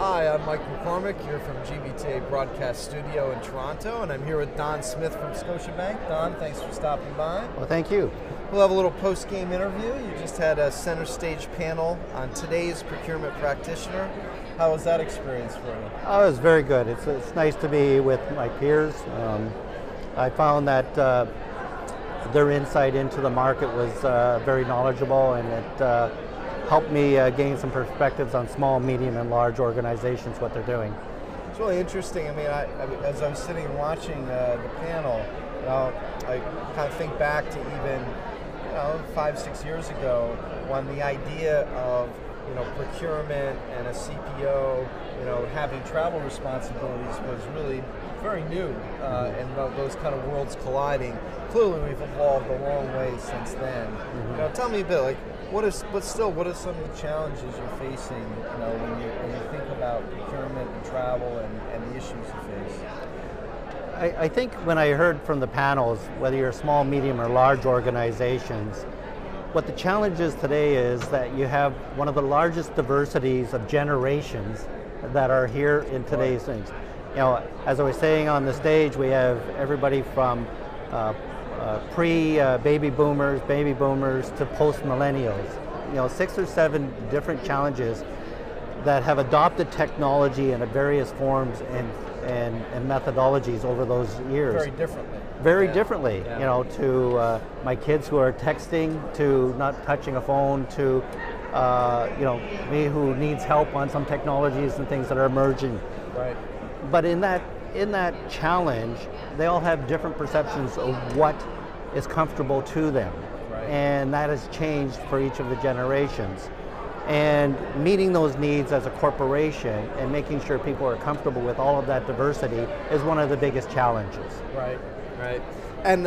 Hi, I'm Mike McCormick here from GBTA Broadcast Studio in Toronto, and I'm here with Don Smith from Scotiabank. Don, thanks for stopping by. Well, thank you. We'll have a little post-game interview. You just had a center stage panel on today's procurement practitioner. How was that experience for you? Oh, it was very good. It's nice to be with my peers. I found that their insight into the market was very knowledgeable, and it helped me gain some perspectives on small, medium, and large organizations, what they're doing. It's really interesting. I mean, as I was sitting and watching the panel, I kind of think back to even 5-6 years ago when the idea of procurement and a CPO having travel responsibilities was really very new, and those kind of worlds colliding. Clearly, we've evolved a long way since then. Tell me a bit, like, what are some of the challenges you're facing, when you think about procurement and travel and the issues you face? I think when I heard from the panels, whether you're small, medium, or large organizations, what the challenge is today is that you have one of the largest diversities of generations that are here in today's things. As I was saying on the stage, we have everybody from pre-baby boomers to post-millennials. 6 or 7 different challenges that have adopted technology in various forms and methodologies over those years. Very differently. Yeah. To my kids who are texting, to not touching a phone, to me who needs help on some technologies and things that are emerging. Right. But in that challenge, they all have different perceptions of what is comfortable to them. Right. And that has changed for each of the generations. And meeting those needs as a corporation and making sure people are comfortable with all of that diversity is one of the biggest challenges. Right. And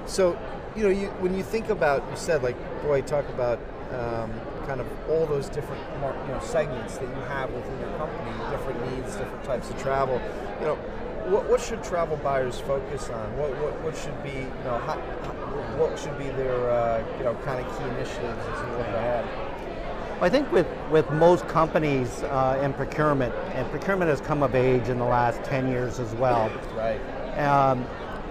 so, when you think about, you said, talk about kind of all those different segments that you have within your company, different needs, different types of travel. What should travel buyers focus on? What should be what should be their kind of key initiatives as you look ahead? I think with most companies in procurement, and procurement has come of age in the last 10 years as well. Right.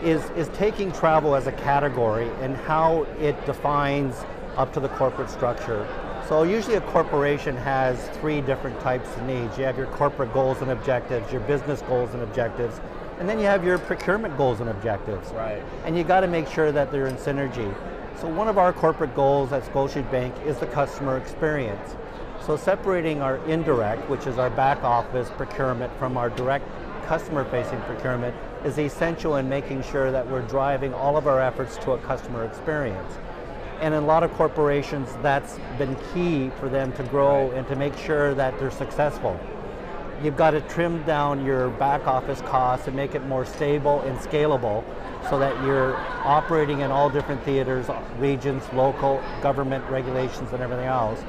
Is taking travel as a category and how it defines up to the corporate structure. So usually a corporation has 3 different types of needs. You have your corporate goals and objectives, your business goals and objectives, and then you have your procurement goals and objectives. Right. And you got to make sure that they're in synergy. So one of our corporate goals at Scotiabank is the customer experience. So separating our indirect, which is our back office procurement, from our direct customer-facing procurement is essential in making sure that we're driving all of our efforts to a customer experience. And in a lot of corporations, that's been key for them to grow and to make sure that they're successful. You've got to trim down your back office costs and make it more stable and scalable so that you're operating in all different theaters, regions, local, government regulations, and everything else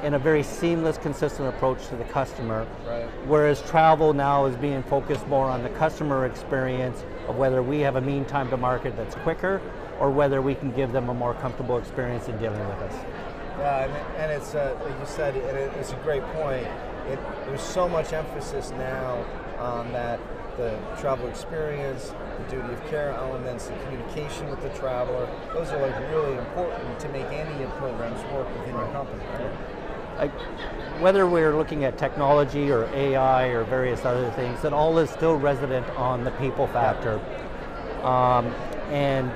in a very seamless, consistent approach to the customer. Right. Whereas travel now is being focused more on the customer experience of whether we have a mean time to market that's quicker or whether we can give them a more comfortable experience in dealing with us. Yeah, and it's like you said, it's a great point. There's so much emphasis now on that, the travel experience, the duty of care elements, the communication with the traveler. Those are really important to make any of programs work within your company. Right? Whether we're looking at technology or AI or various other things, it all is still resident on the people factor. And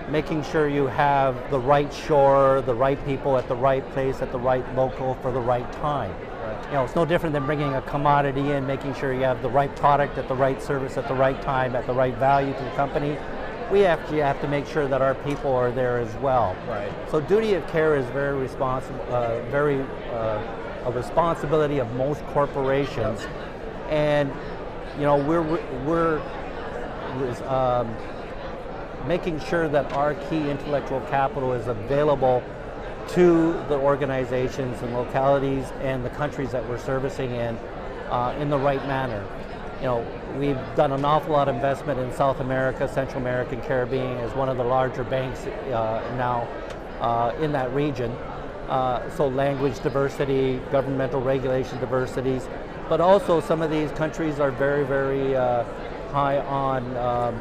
making sure you have the right shore, the right people at the right place, at the right local for the right time. Right. It's no different than bringing a commodity in, making sure you have the right product at the right service at the right time, at the right value to the company. We actually have to make sure that our people are there as well. Right. So duty of care is very responsible, a responsibility of most corporations, and we're making sure that our key intellectual capital is available to the organizations and localities and the countries that we're servicing in the right manner. We've done an awful lot of investment in South America, Central America, and Caribbean as one of the larger banks now in that region. So language diversity, governmental regulation diversities, But also some of these countries are very, very high on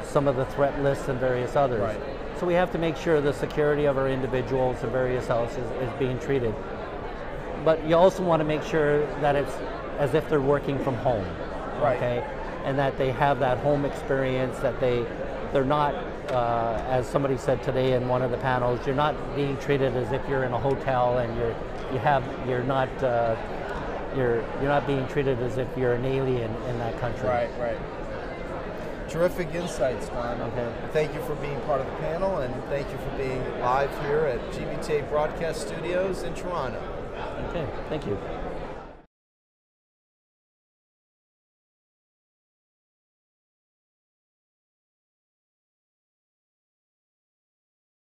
some of the threat lists and various others. Right. So we have to make sure the security of our individuals and various else is being treated. But you also want to make sure that it's as if they're working from home, right. Okay, and that they have that home experience, that they're not, as somebody said today in one of the panels, you're not being treated as if you're in a hotel and you're not being treated as if you're an alien in that country. Right, right. Terrific insights, Juan. Okay. Thank you for being part of the panel, and thank you for being live here at GBTA Broadcast Studios in Toronto. Okay, thank you.